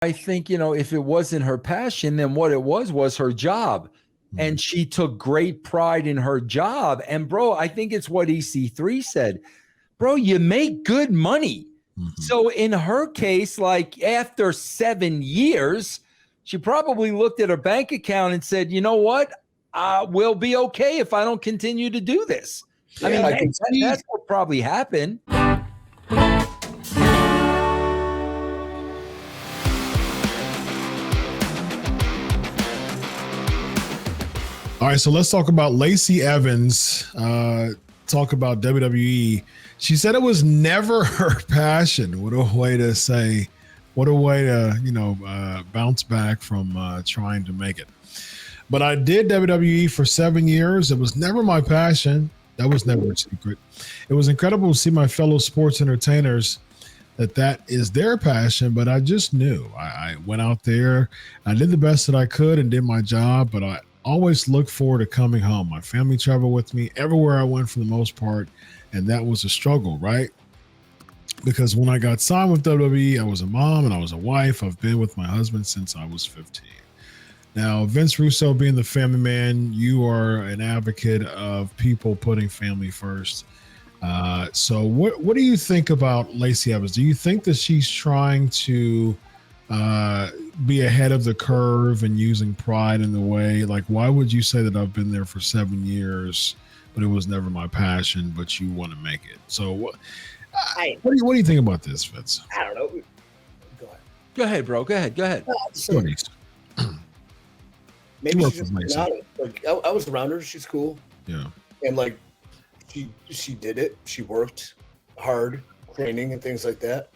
I think, if it wasn't her passion, then what it was her job. And she took great pride in her job. And bro, I think it's what EC3 said. Bro, you make good money. So in her case, like after 7 years, she probably looked at her bank account and said, you know what? We'll be okay if I don't continue to do this. Yeah, I mean, that's what probably happened. All right, so let's talk about Lacey Evans. Talk about WWE. She said it was never her passion. What a way to say, what a way to, bounce back from trying to make it. But I did WWE for 7 years. It was never my passion. That was never a secret. It was incredible to see my fellow sports entertainers that is their passion, but I just knew. I went out there, I did the best that I could and did my job, but I always looked forward to coming home. My family traveled with me everywhere I went for the most part, and that was a struggle, right? Because when I got signed with WWE, I was a mom and I was a wife. I've been with my husband since I was 15. Now, Vince Russo, being the family man, you are an advocate of people putting family first. So what do you think about Lacey Evans? Do you think that she's trying to be ahead of the curve and using pride in the way? Like, why would you say that I've been there for 7 years, but it was never my passion, but you want to make it? So what do you think about this, Vince? I don't know. Go ahead, bro. Go ahead. Maybe she's just not it. Like I was around her. She's cool. Yeah. And like she did it. She worked hard, training and things like that.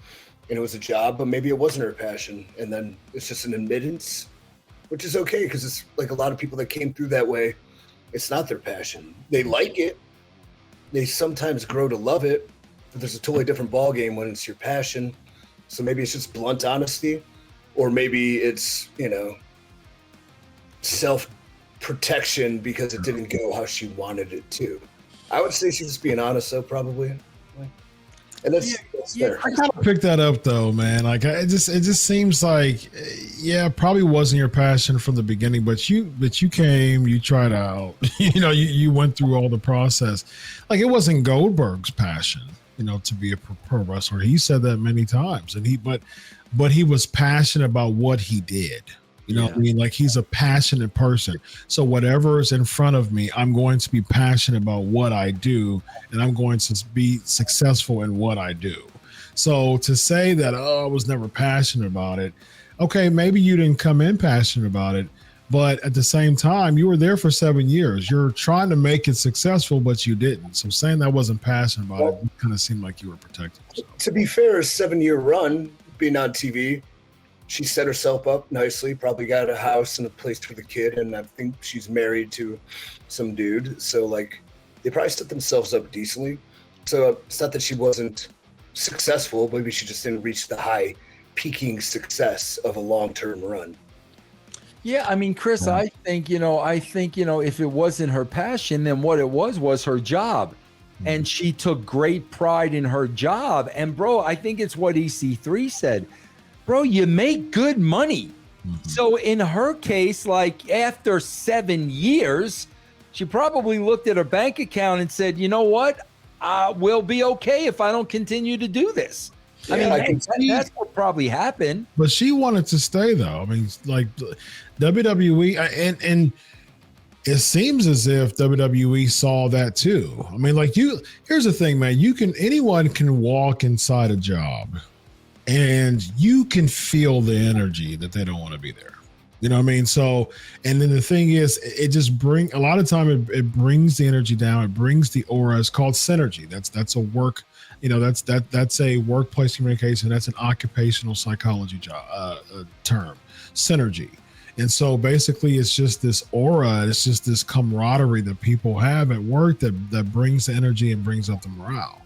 And it was a job, but maybe it wasn't her passion. And then it's just an admittance, which is okay because it's like a lot of people that came through that way. It's not their passion. They like it. They sometimes grow to love it, but there's a totally different ballgame when it's your passion. So maybe it's just blunt honesty, or maybe it's, self-protection because it didn't go how she wanted it to. I would say she's just being honest, though, probably. And that's fair. I kind of picked that up, though, man. Like, it just seems like, probably wasn't your passion from the beginning, but you came, you tried out, you went through all the process. Like, it wasn't Goldberg's passion, to be a pro wrestler. He said that many times, and but he was passionate about what he did. What I mean? Like, he's a passionate person. So whatever is in front of me, I'm going to be passionate about what I do, and I'm going to be successful in what I do. So to say that, I was never passionate about it. Okay, maybe you didn't come in passionate about it, but at the same time, you were there for 7 years. You're trying to make it successful, but you didn't. So saying that I wasn't passionate about it kind of seemed like you were protecting yourself. To be fair, a 7-year run being on TV, she set herself up nicely, probably got a house and a place for the kid, and I think she's married to some dude. So, like, they probably set themselves up decently. So it's not that she wasn't successful, maybe she just didn't reach the high peaking success of a long-term run. Yeah, I mean, Chris, I think, if it wasn't her passion, then what it was her job. And she took great pride in her job. And, bro, I think it's what EC3 said. Bro, you make good money. So in her case, like after 7 years, she probably looked at her bank account and said, you know what? We'll be okay if I don't continue to do this. That's what probably happened. But she wanted to stay, though. I mean, like WWE, and it seems as if WWE saw that too. I mean, like here's the thing, man. Anyone can walk inside a job and you can feel the energy that they don't want to be there. You know what I mean? So, and then the thing is, it just a lot of time it brings the energy down. It brings the aura. It's called synergy. That's a work, that's a workplace communication. That's an occupational psychology term, synergy. And so basically it's just this aura. It's just this camaraderie that people have at work that brings the energy and brings up the morale.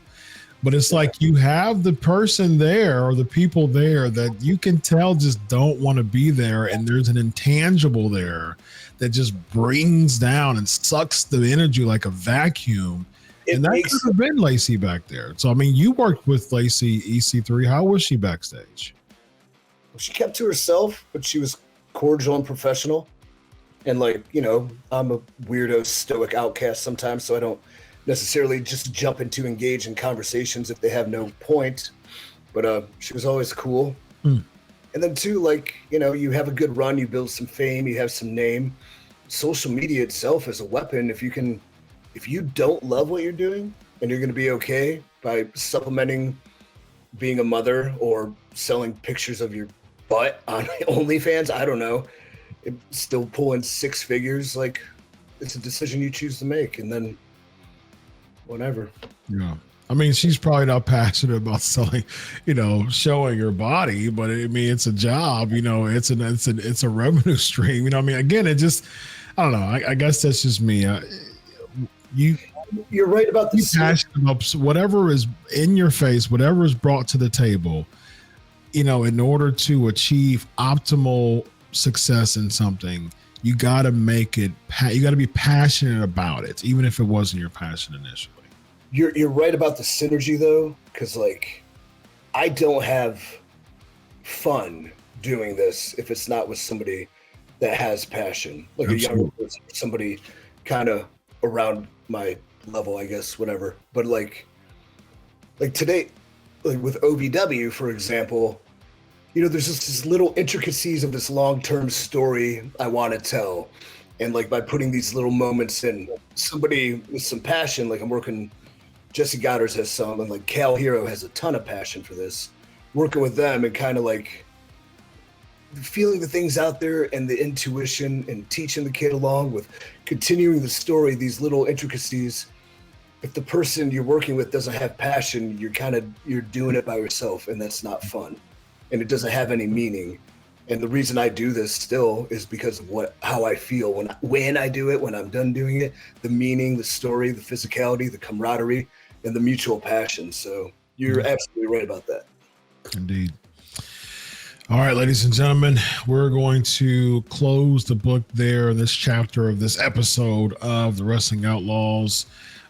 But it's like you have the person there or the people there that you can tell just don't want to be there. And there's an intangible there that just brings down and sucks the energy like a vacuum. And that could have been Lacey back there. So, I mean, you worked with Lacey, EC3. How was she backstage? she kept to herself, but she was cordial and professional. And like, you know, I'm a weirdo, stoic outcast sometimes, so I don't necessarily just jump into engage in conversations if they have no point. But she was always cool. And then too, like, you know, you have a good run, you build some fame, you have some name. Social media itself is a weapon. If you don't love what you're doing and you're going to be okay by supplementing being a mother or selling pictures of your butt on OnlyFans, I don't know, still pulling six figures, like it's a decision you choose to make, and then whatever. Yeah. I mean, she's probably not passionate about selling, you know, showing her body, but I mean, it's a job, you know, it's a revenue stream. You know, I mean, again, it just, I don't know. I guess that's just me. You're right about the passionate about whatever is in your face, whatever is brought to the table, you know, in order to achieve optimal success in something, you got to make it, you got to be passionate about it, even if it wasn't your passion initially. You're right about the synergy though, because like I don't have fun doing this if it's not with somebody that has passion, like Absolutely. A younger person, somebody kind of around my level, I guess, whatever. But like today, like with OVW, for example, you know, there's just these little intricacies of this long-term story I want to tell, and like by putting these little moments in, somebody with some passion, like I'm working. Jesse Goddard has some, and like Cal Hero has a ton of passion for this. Working with them and kind of like feeling the things out there and the intuition and teaching the kid along with continuing the story, these little intricacies. If the person you're working with doesn't have passion, you're doing it by yourself, and that's not fun. And it doesn't have any meaning. And the reason I do this still is because of how I feel when I do it, when I'm done doing it, the meaning, the story, the physicality, the camaraderie, and the mutual passion. So you're absolutely right about that. Indeed. All right, ladies and gentlemen, we're going to close the book there in this chapter of this episode of the Wrestling Outlaws.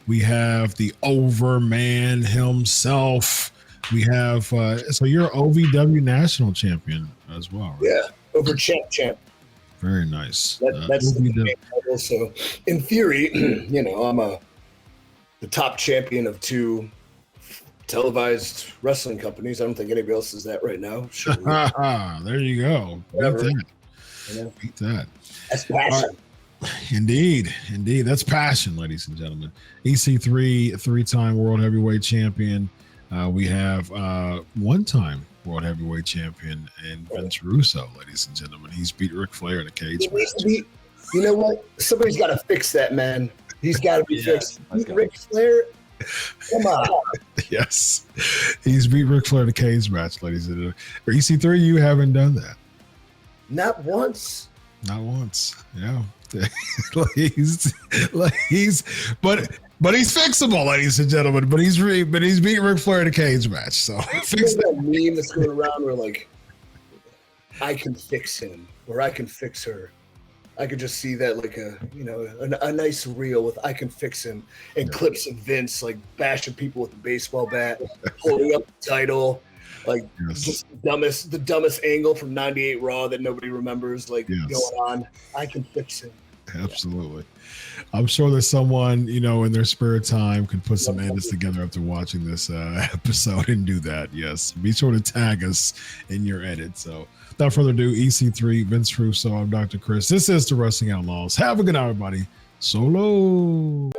We have the Overman himself. We have, so you're OVW national champion as well, right? Yeah, over champ. Very nice. That's the main title. So in theory, you know, I'm the top champion of 2 televised wrestling companies. I don't think anybody else is that right now. Sure. There you go. Beat that. That's passion. Indeed. That's passion, ladies and gentlemen. EC3, 3-time world heavyweight champion. We have one-time world heavyweight champion and Vince Russo, ladies and gentlemen. He's beat Ric Flair in a cage match. You know what? Somebody's got to fix that, man. He's got to be fixed. Ric Flair, come on. Yes. He's beat Ric Flair in a cage match, ladies and gentlemen. For EC3, you haven't done that. Not once. Yeah. But he's fixable, ladies and gentlemen. But he's beating Ric Flair in a cage match. So fix that meme that's going around where like I can fix him or I can fix her. I could just see that like a nice reel with I can fix him and clips of Vince like bashing people with a baseball bat, holding up the title, like just the dumbest angle from '98 Raw that nobody remembers, like going on. I can fix him. Absolutely. I'm sure there's someone, you know, in their spare time can put some edits together after watching this episode and do that. Yes. Be sure to tag us in your edit. So without further ado, EC3, Vince Russo, I'm Dr. Chris. This is the Wrestling Outlaws. Have a good night, everybody. Solo.